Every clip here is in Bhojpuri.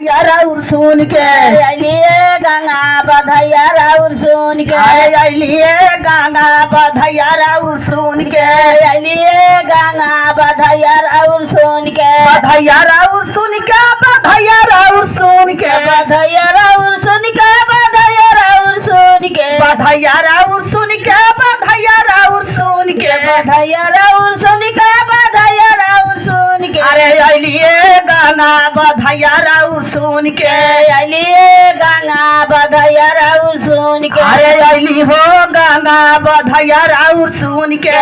राउर सुन के अलिए गंगा बधैया राउर सुन के अलिए गंगा बधैया राउर सुन के अलिए गंगा बधैया राउर सुन के बधैया राउर सुन के बधैया राउर सुन के बधैया राउर सुन के बधैया राउर सुन के बधैया राउर सुन के बधैया राउर सुन के बधैया राउर सुन के बधैया राउर सुन के अरे अलिए गंगा बधैया राउर सुन के अलिए गंगा बधैया राउर सुन के अरे अली हो गंगा बधैया राउर सुन के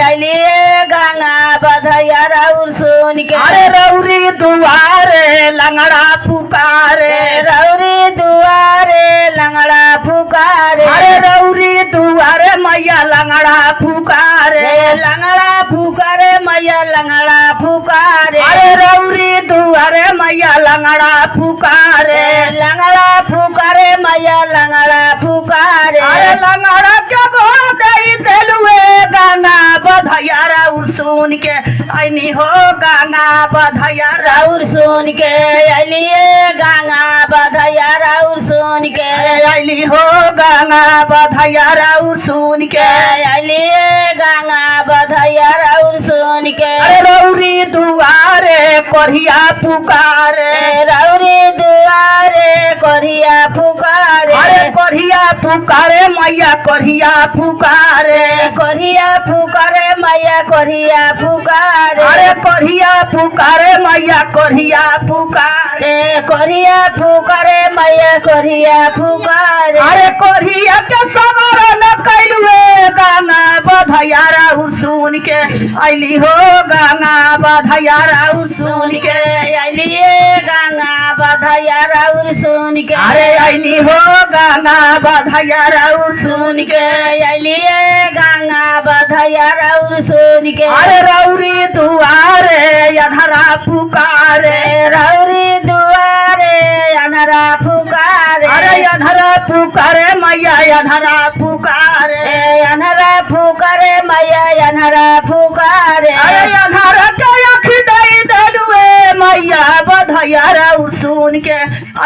अलिए गंगा बधैया राउर सुन के अरे रौरी दुआरे लंगड़ा पुकारे रौरी दुआरे लंगड़ा फुकारे अरे रौरी दुआरे मैया लंगड़ा पुकारे लंगड़ा फुकारे मैया लंगड़ा फुकारे अरे रौरी दुआरे मैया लंगड़ा पुकारे लंगड़ा फुकारे मैया लंगड़ा फुकारे अरे लंगड़ा जब हो गई दिलुए गंगा बधैया राउर सुन के ऐनी हो गंगा बधैया राउर सुन के अलिए गंगा बधैया राउर सुन के अली हो गंगा बधैया राउर सुन के अलिए गंगा बधैया राउर सुन के अरे रौरी दुआरे कोरिया पुकारे रौरी दुआरे कोरिया फुकारे अरे कोरिया पुकारे मैया कोरिया पुकारे कोरिया फुकारे मैया कोरिया फुकारे अरे कोरिया पुकारे मैया कोरिया पुकारे कोरिया फुकारे मैया कोरिया फुकारे अरे कोरिया के समरण कैलुए गंगा बधैया राउर सुन के अली हो गंगा बधैया राउर सुन के अलिए गंगा बधैया राउर सुन के अरे अली हो गंगा बधैया राउर सुन के अलिए गंगा बधैया राउर सुन के अरे रौरी दुआरे अधरा पुकारे रौरी दुआरे अनरा फुकारे अरे अधरा पुकारे मैया अधरा पुकारे अनरा फुकारे मैया अनरा फुकारे अरे अधरा के अख दई देलुए मैया बधैया राउर सुन के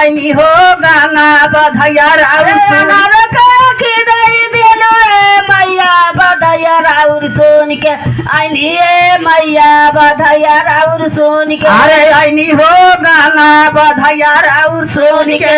ऐनी हो गंगा बधैया राउर सुन के अलिए मैया बधैया राउर सुन के अरे ऐनी हो गंगा बधैया राउर सुन के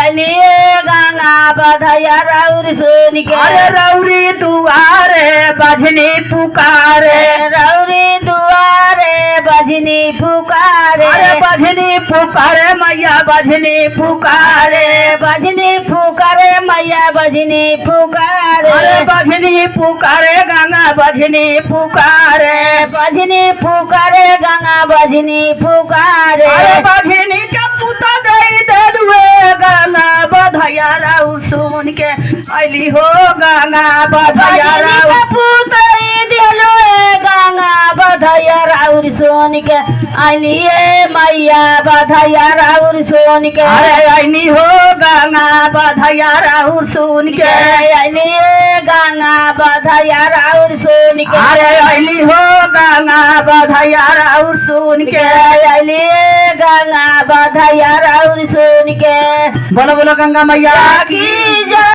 अलिए गंगा बधैया राउर सुन के अरे रौरी दुआरे बजनी पुकारे रौरी दुआरे बजनी फुकारे अरे बजनी पुकारे मैया बजनी पुकारे बजनी फुकारे मैया बजनी फुकारे अरे बजनी पुकारे गंगा बजनी पुकारे बजनी फुकारे गंगा बजनी फुकारे अरे बजनी के पुता दई देलुए गंगा बधैया राउर सुन के अली हो गंगा बधैया राउर पुतई दिलो गंगा बधैया राउर सुन के अलिए मैया बधैया राउर सुन के अरे ऐनी हो गंगा बधैया राउर सुन के अलिए गंगा बधैया राउर सुन के अरे ऐनी हो गंगा बधैया राउर सुन के अलिए गंगा बधैया राउर सुन के बोलो बोलो गंगा मैया की जय।